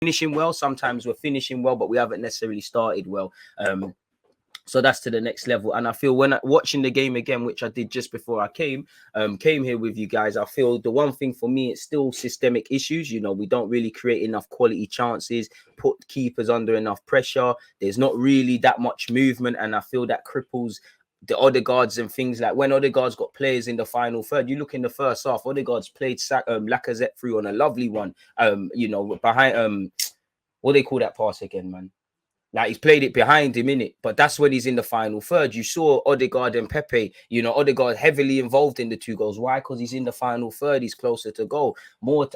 finishing well. Sometimes we're finishing well, but we haven't necessarily started well. So that's to the next level. And I feel when watching the game again, which I did just before I came here with you guys, I feel the one thing for me, it's still systemic issues. You know, we don't really create enough quality chances, put keepers under enough pressure. There's not really that much movement. And I feel that cripples the Odegaards and things. Like when Odegaard's got players in the final third, you look in the first half, Odegaard's played Lacazette through on a lovely one, you know, behind, what they call that pass again, man? Like he's played it behind him, innit? But that's when he's in the final third. You saw Odegaard and Pepe, you know, Odegaard heavily involved in the 2 goals. Why? Because he's in the final third. He's closer to goal.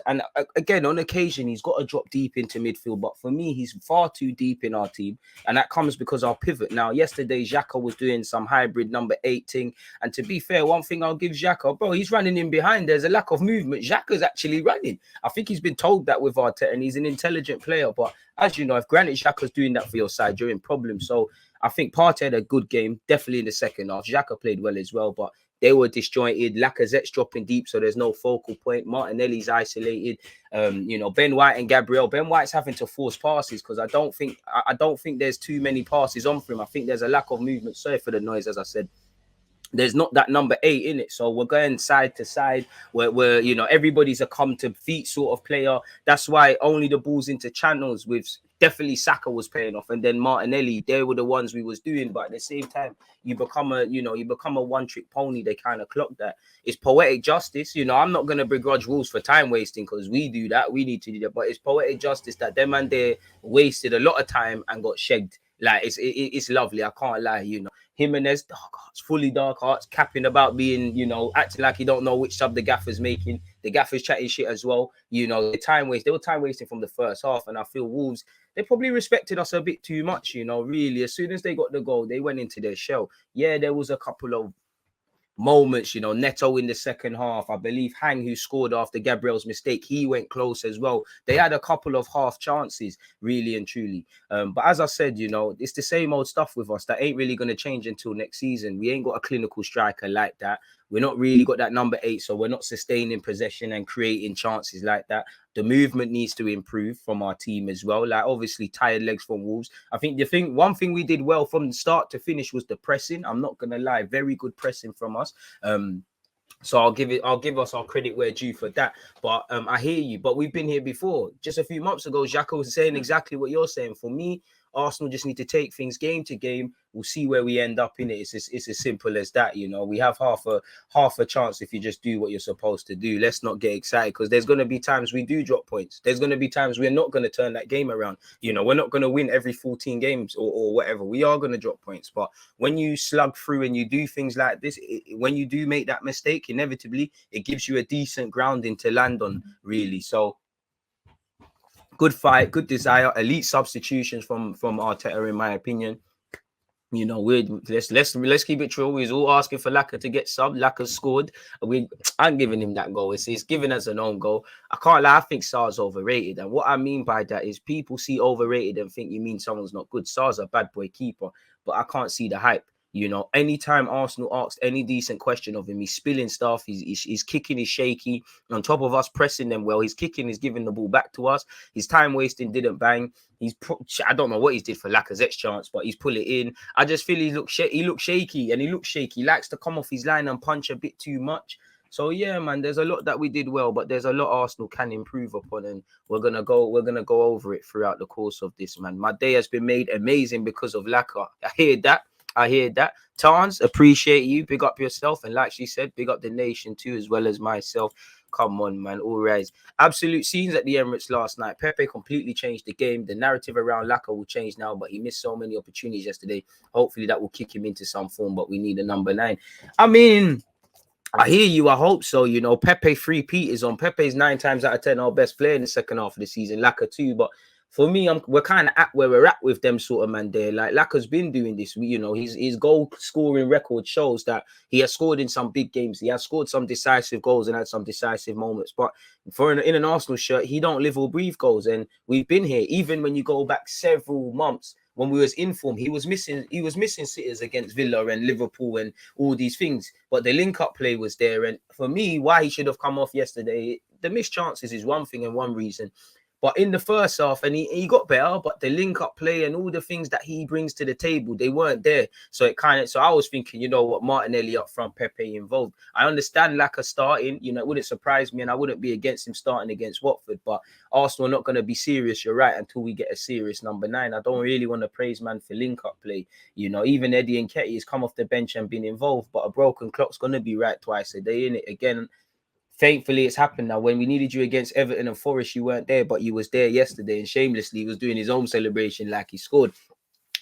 And again, on occasion, he's got to drop deep into midfield. But for me, he's far too deep in our team. And that comes because our pivot. Now, yesterday, Xhaka was doing some hybrid number 8 thing. And to be fair, one thing I'll give Xhaka, bro, he's running in behind. There's a lack of movement. Xhaka's actually running. I think he's been told that with Arteta, and he's an intelligent player. But as you know, if Granit Xhaka's doing that for your side, you're in problems. So I think Partey had a good game, definitely in the second half. Xhaka played well as well, but they were disjointed. Lacazette's dropping deep, so there's no focal point. Martinelli's isolated. You know, Ben White and Gabriel. Ben White's having to force passes because I don't think there's too many passes on for him. I think there's a lack of movement. Sorry for the noise, as I said. There's not that number 8 in it, so we're going side to side. We're you know, everybody's a come to feet sort of player. That's why only the balls into channels with definitely Saka was paying off, and then Martinelli. They were the ones we was doing. But at the same time, you become a one-trick pony. They kind of clock that. It's poetic justice. You know, I'm not gonna begrudge Wolves for time wasting because we do that. We need to do that. But it's poetic justice that them and they wasted a lot of time and got shagged. Like it's lovely. I can't lie. You know. Jimenez, dark hearts, fully dark hearts, capping about being, you know, acting like he don't know which sub the gaffer's making. The gaffer's chatting shit as well. You know, they were time wasting from the first half. And I feel Wolves, they probably respected us a bit too much, you know, really. As soon as they got the goal, they went into their shell. Yeah, there was a couple of moments, you know, Neto in the second half. I believe Hang, who scored after Gabriel's mistake, he went close as well. They had a couple of half chances, really and truly. But as I said, you know, it's the same old stuff with us that ain't really going to change until next season. We ain't got a clinical striker like that. We're not really got that number 8, so we're not sustaining possession and creating chances like that. The movement needs to improve from our team as well. Like, obviously, tired legs from Wolves. I think one thing we did well from start to finish was the pressing. I'm not gonna lie, very good pressing from us. So I'll give us our credit where due for that. But I hear you. But we've been here before. Just a few months ago, Xhaka was saying exactly what you're saying. For me, Arsenal just need to take things game to game. We'll see where we end up in it. It's as simple as that, you know. We have half a chance if you just do what you're supposed to do. Let's not get excited because there's going to be times we do drop points. There's going to be times we're not going to turn that game around. You know, we're not going to win every 14 games or whatever. We are going to drop points. But when you slug through and you do things like this, when you do make that mistake, inevitably, it gives you a decent grounding to land on, really. So, good fight, good desire, elite substitutions from Arteta, in my opinion. You know, let's keep it true. We're all asking for Laka to get sub. Laka scored. I'm giving him that goal. It's given as an own goal. I can't lie. I think Sar's overrated, and what I mean by that is people see overrated and think you mean someone's not good. Sar's a bad boy keeper, but I can't see the hype. You know, anytime Arsenal asks any decent question of him, he's spilling stuff. He's kicking is shaky. On top of us pressing them well, he's kicking is giving the ball back to us. His time wasting didn't bang. I don't know what he did for Lacazette's chance, but he's put it in. I just feel he looks shaky, and he looks shaky. He likes to come off his line and punch a bit too much. So yeah, man, there's a lot that we did well, but there's a lot Arsenal can improve upon, and we're gonna go over it throughout the course of this, man. My day has been made amazing because of Laka. I hear that. Tans, appreciate you. Big up yourself. And like she said, big up the nation too, as well as myself. Come on, man. All right. Absolute scenes at the Emirates last night. Pepe completely changed the game. The narrative around Laka will change now, but he missed so many opportunities yesterday. Hopefully that will kick him into some form, but we need a number 9. I mean, I hear you. I hope so. You know, Pepe 3-peat is on. Pepe's 9 times out of 10 our best player in the second half of the season. Laka too, but for me, we're kind of at where we're at with them sort of man there. Like Laka's been doing this. You know, his goal scoring record shows that he has scored in some big games. He has scored some decisive goals and had some decisive moments. But in an Arsenal shirt, he don't live or breathe goals. And we've been here. Even when you go back several months, when we was in form, he was missing sitters against Villa and Liverpool and all these things. But the link-up play was there. And for me, why he should have come off yesterday, the missed chances is one thing and one reason. But in the first half, and he got better, but the link-up play and all the things that he brings to the table, they weren't there. So I was thinking, you know what, Martinelli up front, Pepe involved. I understand Laka starting, you know, it wouldn't surprise me, and I wouldn't be against him starting against Watford, but Arsenal are not going to be serious, you're right, until we get a serious number 9. I don't really want to praise man for link-up play. You know, even Eddie Nketiah has come off the bench and been involved, but a broken clock's going to be right twice a day, innit? Again, thankfully it's happened now. When we needed you against Everton and Forest, you weren't there, but you was there yesterday, and shamelessly he was doing his own celebration like he scored.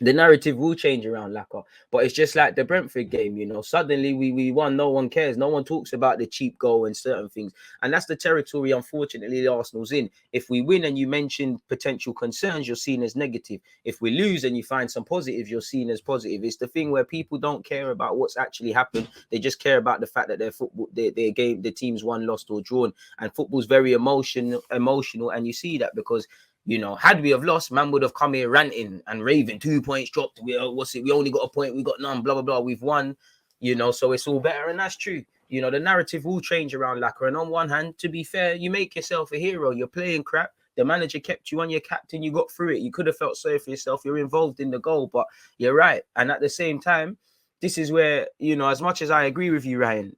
The narrative will change around Laka, but it's just like the Brentford game, you know. Suddenly we won, no one cares, no one talks about the cheap goal and certain things, and that's the territory unfortunately the Arsenal's in. If we win and you mention potential concerns, you're seen as negative. If we lose and you find some positives, you're seen as positive. It's the thing where people don't care about what's actually happened, they just care about the fact that their football, their game, the team's won, lost or drawn, and football's very emotional, and you see that because, you know, had we have lost, man would have come here ranting and raving. 2 points dropped. We only got a point. We got none. Blah blah blah. We've won. You know, so it's all better, and that's true. You know, the narrative will change around Laka. And on one hand, to be fair, you make yourself a hero. You're playing crap. The manager kept you on your captain. You got through it. You could have felt sorry for yourself. You're involved in the goal, but you're right. And at the same time, this is where, you know, as much as I agree with you, Ryan,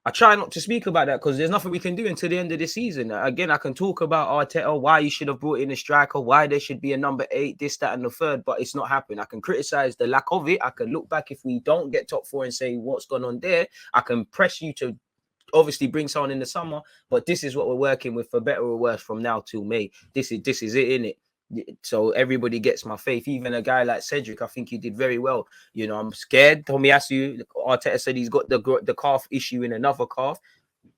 I try not to speak about that because there's nothing we can do until the end of the season. Again, I can talk about Arteta, why you should have brought in a striker, why there should be a number 8, this, that, and the third, but it's not happening. I can criticize the lack of it. I can look back if we don't get top 4 and say what's gone on there. I can press you to obviously bring someone in the summer, but this is what we're working with for better or worse from now till May. This is it, innit? So everybody gets my faith. Even a guy like Cedric, I think he did very well. You know, I'm scared. Tomiyasu, Arteta said he's got the calf issue in another calf.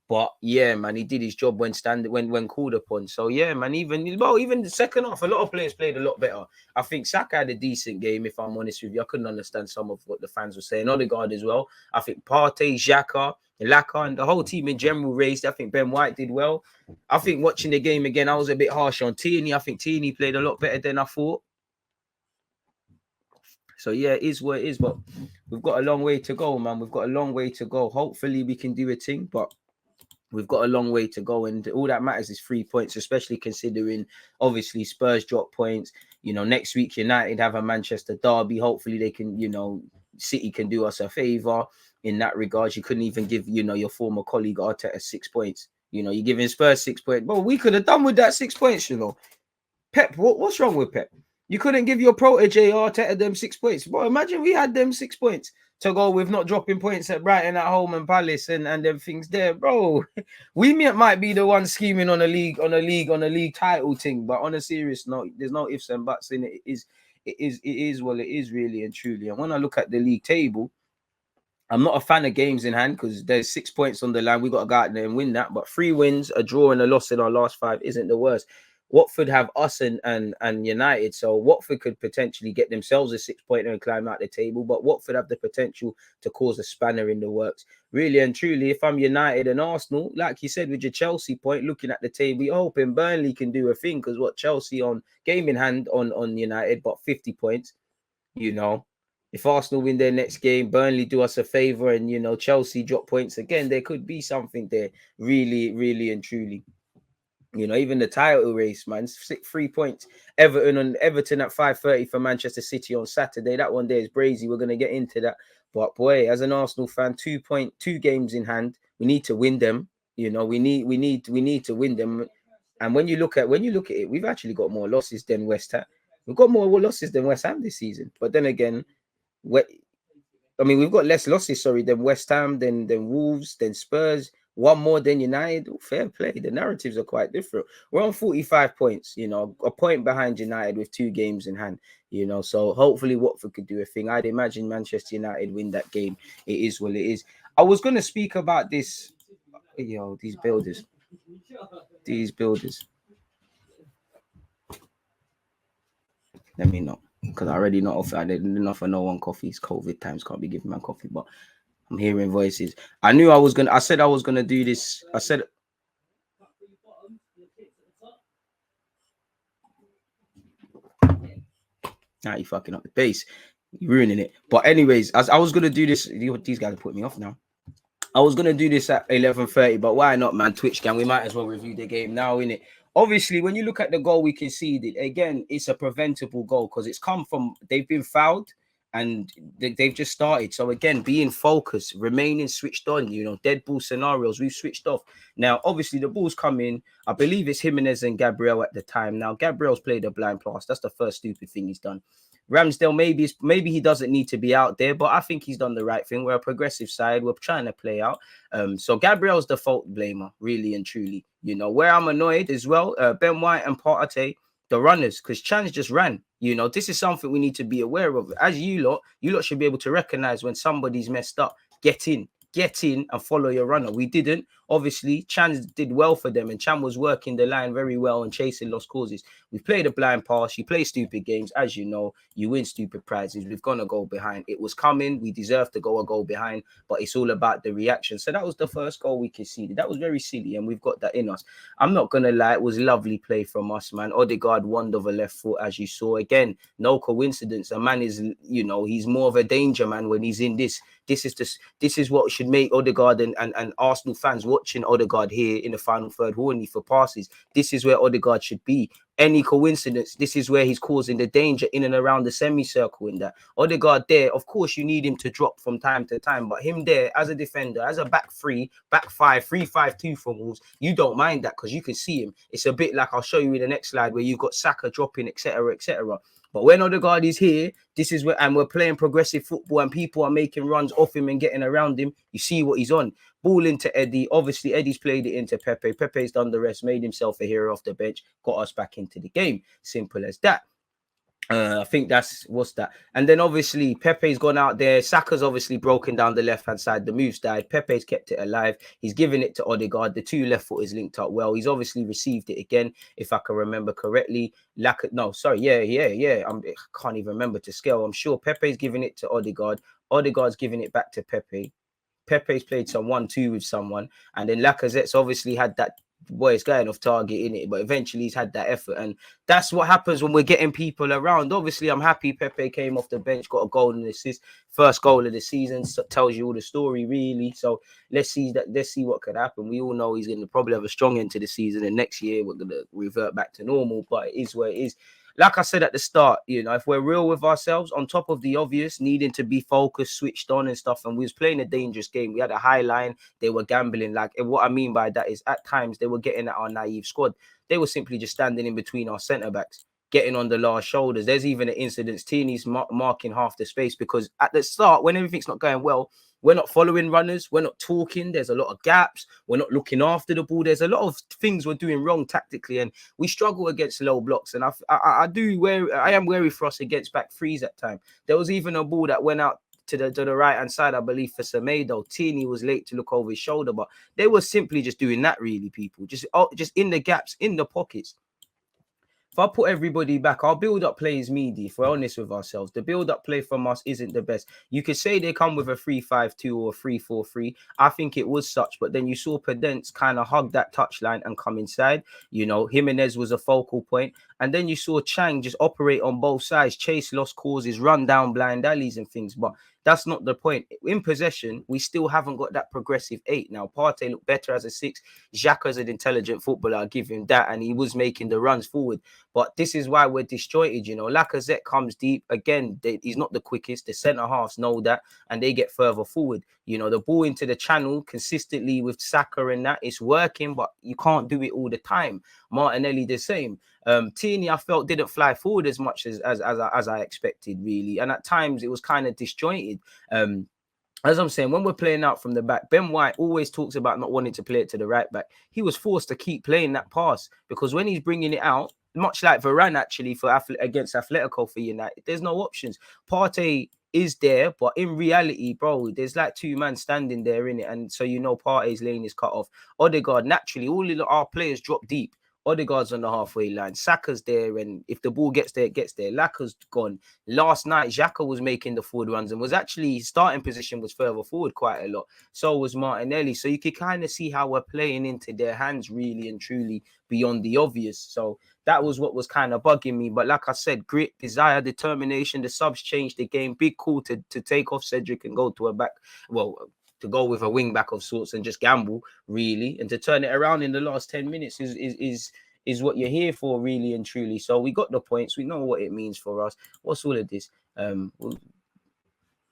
But yeah, man, he did his job when called upon. So yeah, man, even the second half, a lot of players played a lot better. I think Saka had a decent game, if I'm honest with you. I couldn't understand some of what the fans were saying. Odegaard as well. I think Partey, Xhaka, Laka, and the whole team in general raised. I think Ben White did well. I think watching the game again, I was a bit harsh on Tierney. I think Tierney played a lot better than I thought. So yeah, it is what it is. But we've got a long way to go, man. We've got a long way to go. Hopefully we can do a thing, but we've got a long way to go, and all that matters is 3 points, especially considering obviously Spurs drop points. You know, next week United have a Manchester derby. Hopefully they can, you know, City can do us a favor in that regard. You couldn't even give, you know, your former colleague Arteta 6 points. You know, you're giving Spurs 6 points. But we could have done with that 6 points, you know. Pep, what's wrong with Pep? You couldn't give your protege Arteta them 6 points. But imagine we had them 6 points to go with not dropping points at Brighton at home and Palace and them things there, bro. We might be the ones scheming on a league title thing, but on a serious note, there's no ifs and buts in it. It is well, it is really and truly. And when I look at the league table, I'm not a fan of games in hand because there's 6 points on the line. We got to go out there and win that. But 3 wins, a draw, and a loss in our last 5 isn't the worst. Watford have us and United, so Watford could potentially get themselves a 6-pointer and climb out the table, but Watford have the potential to cause a spanner in the works. Really and truly, if I'm United and Arsenal, like you said with your Chelsea point, looking at the table, you're hoping Burnley can do a thing because what Chelsea on game in hand on United, but 50 points, you know. If Arsenal win their next game, Burnley do us a favour, and, you know, Chelsea drop points again, there could be something there, really, really and truly. You know, even the title race, man, 3 points. Everton at 5:30 for Manchester City on Saturday. That one there is brazy. We're gonna get into that. But boy, as an Arsenal fan, 2 games in hand. We need to win them. You know, we need to win them. And when you look at it, we've actually got more losses than West Ham. We've got more losses than West Ham this season. But then again, we've got less losses, than West Ham, than Wolves, than Spurs. 1 more than United. Fair play. The narratives are quite different. We're on 45 points, you know, a point behind United with 2 games in hand, you know. So hopefully Watford could do a thing. I'd imagine Manchester United win that game. It is what it is. I was going to speak about this. Yo, these builders. Let me know, because I already know I didn't offer no one coffee. It's COVID times, can't be giving man coffee, but I'm hearing voices. I said I was gonna do this. I said nah, you fucking up the pace. You're ruining it. But anyways, I was gonna do this. These guys are putting me off now. I was gonna do this at 11:30, but why not, man? Twitch gang, we might as well review the game now, innit? obviously, when you look at the goal we conceded, again, it's a preventable goal because it's come from, they've been fouled and they've just started. So again, being focused, remaining switched on, dead ball scenarios, we've switched off. Now, obviously, the ball's come in. I believe it's Jimenez and Gabriel at the time. Now, Gabriel's played a blind pass. That's the first stupid thing he's done. Ramsdale, maybe he doesn't need to be out there, but I think he's done the right thing. We're a progressive side. We're trying to play out. So Gabriel's the fault blamer, really and truly. Where I'm annoyed as well, Ben White and Partey, the runners, because Chan's just ran. This is something we need to be aware of. As you lot should be able to recognize when somebody's messed up. Get in and follow your runner. We didn't. Obviously, Chan did well for them, and Chan was working the line very well and chasing lost causes. We played a blind pass. You play stupid games. As you know, you win stupid prizes. We've gone a goal behind. It was coming. We deserved to go a goal behind, but it's all about the reaction. So that was the first goal we conceded. That was very silly, and we've got that in us. I'm not going to lie. It was lovely play from us, man. Odegaard won over left foot, as you saw. Again, no coincidence. A man is, he's more of a danger man when he's in this. This is what should make Odegaard and Arsenal fans watching Odegaard here in the final third horny for passes. This is where Odegaard should be. Any coincidence, this is where he's causing the danger in and around the semicircle in that. Odegaard there, of course, you need him to drop from time to time, but him there as a defender, as a back three, back five, 3-5-2 from Wolves, you don't mind that because you can see him. It's a bit like I'll show you in the next slide where you've got Saka dropping, etc., etc. But when Odegaard is here, this is where, and we're playing progressive football and people are making runs off him and getting around him. You see what he's on. Ball into Eddie. Obviously, Eddie's played it into Pepe. Pepe's done the rest, made himself a hero off the bench, got us back into the game. Simple as that. I think what's that. And then obviously Pepe's gone out there. Saka's obviously broken down the left-hand side. The move's died. Pepe's kept it alive. He's given it to Odegaard. The two left footers linked up well. He's obviously received it again, if I can remember correctly. Yeah. I can't even remember to scale. I'm sure Pepe's giving it to Odegaard. Odegaard's giving it back to Pepe. Pepe's played some 1-2 with someone. And then Lacazette's obviously had that. Boy, it's going off target in it, but eventually he's had that effort, and that's what happens when we're getting people around. Obviously, I'm happy Pepe came off the bench, got a goal and assist, first goal of the season, so tells you all the story really. So let's see what could happen. We all know he's going to probably have a strong end to the season, and next year we're going to revert back to normal. But it is where it is. Like I said at the start, if we're real with ourselves, on top of the obvious, needing to be focused, switched on and stuff, and we was playing a dangerous game. We had a high line. They were gambling. And what I mean by that is at times they were getting at our naive squad. They were simply just standing in between our centre-backs, getting on the last shoulders. There's even an incident. Tierney's marking half the space because at the start, when everything's not going well, we're not following runners. We're not talking. There's a lot of gaps. We're not looking after the ball. There's a lot of things we're doing wrong tactically, and we struggle against low blocks. And I am wary for us against back threes at time. There was even a ball that went out to the right hand side, I believe, for Semedo. Tierney was late to look over his shoulder, but they were simply just doing that. Really, people just in the gaps, in the pockets. If I put everybody back, our build-up play is meaty. If we're honest with ourselves, the build-up play from us isn't the best. You could say they come with a 3-5-2 or a 3-4-3. I think it was such, but then you saw Pedence kind of hug that touchline and come inside. Jimenez was a focal point. And then you saw Chang just operate on both sides, chase lost causes, run down blind alleys and things. But that's not the point. In possession, we still haven't got that progressive 8. Now, Partey looked better as a 6. Xhaka's an intelligent footballer. I'll give him that. And he was making the runs forward. But this is why we're disjointed, Lacazette comes deep. Again, he's not the quickest. The centre-halves know that. And they get further forward. The ball into the channel consistently with Saka and that, it's working. But you can't do it all the time. Martinelli the same. Tierney, I felt, didn't fly forward as much as I expected, really. And at times, it was kind of disjointed. As I'm saying, when we're playing out from the back, Ben White always talks about not wanting to play it to the right back. He was forced to keep playing that pass because when he's bringing it out, much like Varane actually against Atletico for United, there's no options. Partey is there, but in reality, bro, there's like two men standing there in it, and so Partey's lane is cut off. Odegaard, naturally, all of our players drop deep. Odegaard's on the halfway line. Saka's there, and if the ball gets there, it gets there. Laka's gone. Last night, Xhaka was making the forward runs and was actually, his starting position was further forward quite a lot. So was Martinelli. So you could kind of see how we're playing into their hands really and truly beyond the obvious. So that was what was kind of bugging me. But like I said, grit, desire, determination, the subs changed the game. Big call to take off Cedric and go to a back, to go with a wing back of sorts and just gamble, really, and to turn it around in the last 10 minutes is is what you're here for, really and truly. So we got the points. We know what it means for us. What's all of this?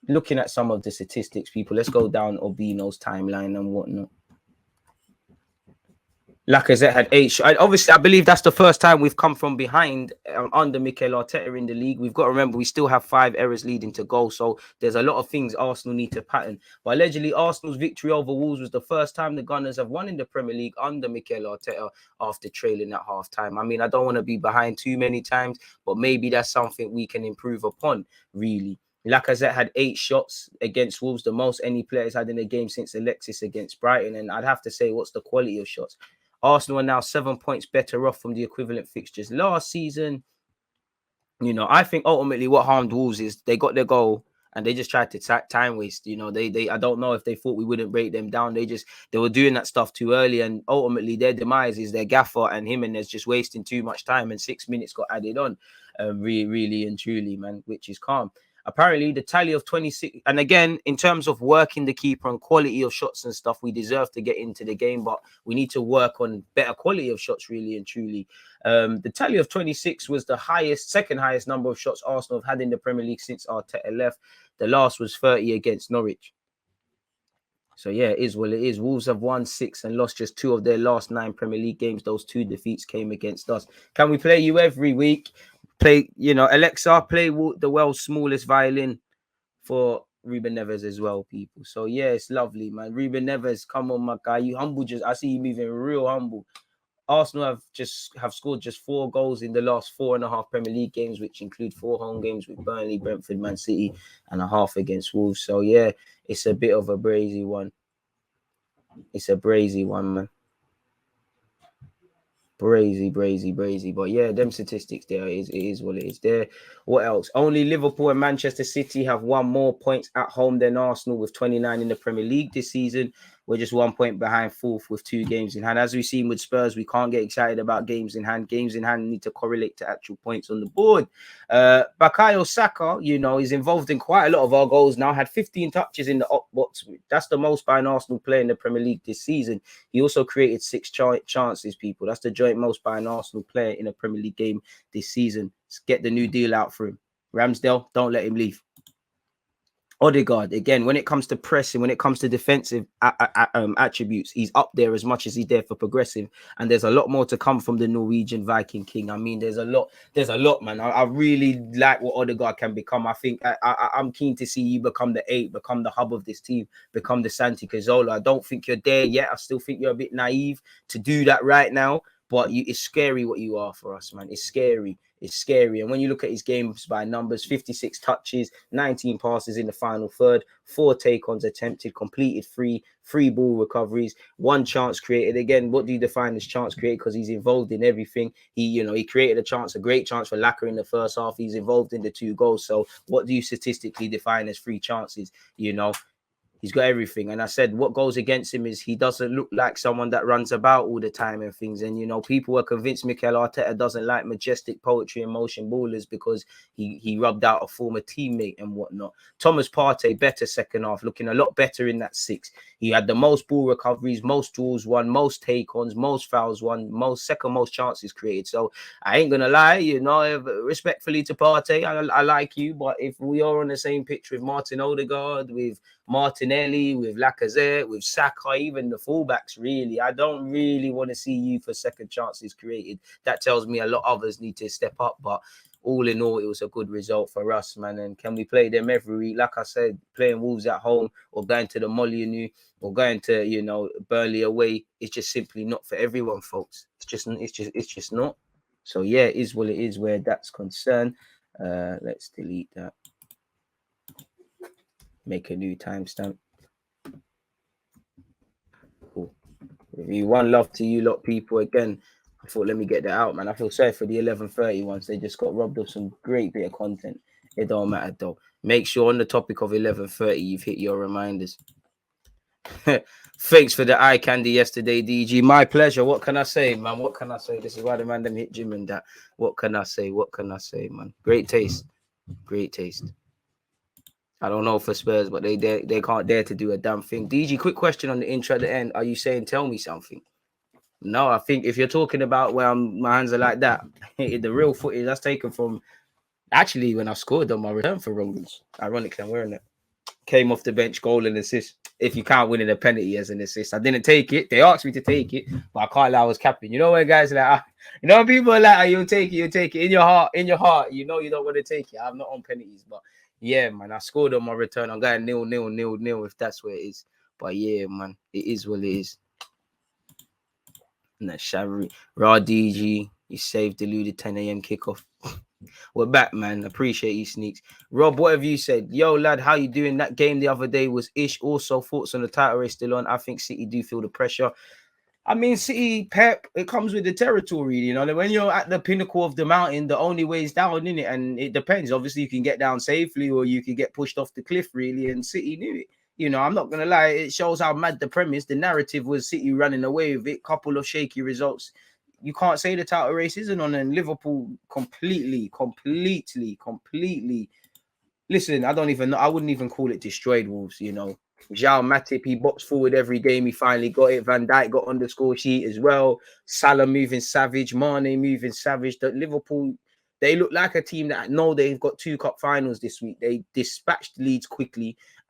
Looking at some of the statistics, people, let's go down Obino's timeline and whatnot. Lacazette had 8. Obviously, I believe that's the first time we've come from behind under Mikel Arteta in the league. We've got to remember we still have 5 errors leading to goal, so there's a lot of things Arsenal need to pattern. But allegedly, Arsenal's victory over Wolves was the first time the Gunners have won in the Premier League under Mikel Arteta after trailing at half-time. I mean, I don't want to be behind too many times, but maybe that's something we can improve upon, really. Lacazette had 8 shots against Wolves, the most any players had in a game since Alexis against Brighton. And I'd have to say, what's the quality of shots? Arsenal are now 7 points better off from the equivalent fixtures last season. You know, I think ultimately what harmed Wolves is they got their goal and they just tried to time waste. You know, they I don't know if they thought we wouldn't break them down. They were doing that stuff too early, and ultimately their demise is their gaffer and Jimenez just wasting too much time, and 6 minutes got added on, really and truly, man, which is calm. Apparently, the tally of 26, and again, in terms of working the keeper and quality of shots and stuff, we deserve to get into the game, but we need to work on better quality of shots, really and truly. The tally of 26 was the second highest number of shots Arsenal have had in the Premier League since Arteta left. The last was 30 against Norwich. So yeah, it is what it is. Wolves have won 6 and lost just 2 of their last 9 Premier League games. Those 2 defeats came against us. Can we play you every week? Play, Alexa, play the world's smallest violin for Ruben Neves as well, people. So yeah, it's lovely, man. Ruben Neves, come on, my guy. You humble, I see you moving real humble. Arsenal have scored just 4 goals in the last 4.5 Premier League games, which include 4 home games with Burnley, Brentford, Man City, and a half against Wolves. So yeah, it's a bit of a brazy one. It's a brazy one, man. Brazy. But yeah, them statistics there it is what it is there. What else? Only Liverpool and Manchester City have won more points at home than Arsenal with 29 in the Premier League this season. We're just 1 point behind fourth with 2 games in hand. As we've seen with Spurs, we can't get excited about games in hand. Games in hand need to correlate to actual points on the board. Bukayo Saka, is involved in quite a lot of our goals now. Had 15 touches in the up box. That's the most by an Arsenal player in the Premier League this season. He also created 6 chances, people. That's the joint most by an Arsenal player in a Premier League game this season. Let's get the new deal out for him. Ramsdale, don't let him leave. Odegaard, again, when it comes to pressing, when it comes to defensive attributes, he's up there as much as he's there for progressive. And there's a lot more to come from the Norwegian Viking King. I mean, there's a lot, man. I really like what Odegaard can become. I think I'm keen to see you become the 8, become the hub of this team, become the Santi Cazorla. I don't think you're there yet. I still think you're a bit naive to do that right now. But it's scary what you are for us, man. It's scary. It's scary. And when you look at his games by numbers, 56 touches, 19 passes in the final third, 4 take-ons attempted, completed 3 ball recoveries, 1 chance created. Again, what do you define as chance created? Because he's involved in everything. He created a great chance for Lacazette in the first half. He's involved in the 2 goals. So what do you statistically define as 3 chances? He's got everything. And I said, what goes against him is he doesn't look like someone that runs about all the time and things. And, people are convinced Mikel Arteta doesn't like majestic poetry and motion ballers because he rubbed out a former teammate and whatnot. Thomas Partey, better second half, looking a lot better in that 6. He had the most ball recoveries, most duels won, most take-ons, most fouls won, second most chances created. So I ain't going to lie, respectfully to Partey, I like you. But if we are on the same pitch with Martin Odegaard, with Martinelli, with Lacazette, with Saka, even the fullbacks, really, I don't really want to see you for second chances created. That tells me a lot of others need to step up. But all in all, it was a good result for us, man. And can we play them every week? Like I said, playing Wolves at home or going to the Molineux or going to, Burnley away, it's just simply not for everyone, folks. It's just not. So yeah, it is what it is where that's concerned. Let's delete that. Make a new timestamp. Cool. One love to you lot, people. Again, I thought, let me get that out, man. I feel sorry for the 11:30 ones. They just got robbed of some great bit of content. It don't matter, though. Make sure on the topic of 11:30, you've hit your reminders. Thanks for the eye candy yesterday, DG. My pleasure. What can I say, man? What can I say? This is why the man them hit Jim and that. What can I say, man? Great taste. I don't know for Spurs, but they can't dare to do a damn thing. DG, quick question on the intro at the end. Are you saying tell me something? No, I think if you're talking about where my hands are like that, the real footage that's taken from actually when I scored on my return for Romans. Ironically, I'm wearing it. Came off the bench, goal and assist. If you can't win in a penalty as an assist, I didn't take it. They asked me to take it, but I can't lie, I was capping. You know when guys are like, you know, people are like, oh, you'll take it, you take it. In your heart, you know you don't want to take it. I'm not on penalties, but yeah, man, I scored on my return. I'm going 0-0 if that's where it is. But yeah, man, it is what it is. And that Shavri, Raw DG, you saved deluded 10 a.m. kickoff. We're back, man. Appreciate you, Sneaks. Rob, what have you said? Yo, lad, how you doing? That game the other day was ish. Also, thoughts on the title race still on. I think City do feel the pressure. I mean, City, Pep, it comes with the territory, you know. When you're at the pinnacle of the mountain, the only way is down, isn't it? And it depends. Obviously, you can get down safely or you can get pushed off the cliff, really. And City knew it. You know, I'm not going to lie. It shows how mad the premise, the narrative was City running away with it. Couple of shaky results. You can't say the title race isn't on. And Liverpool completely. Listen, I don't even know. I wouldn't even call it destroyed Wolves, you know. João Matip, he boxed forward every game. He finally got it. Van Dijk got on the score sheet as well. Salah moving savage. Mane moving savage. The Liverpool, they look like a team that know they've got 2 cup finals this week. They dispatched Leeds quickly.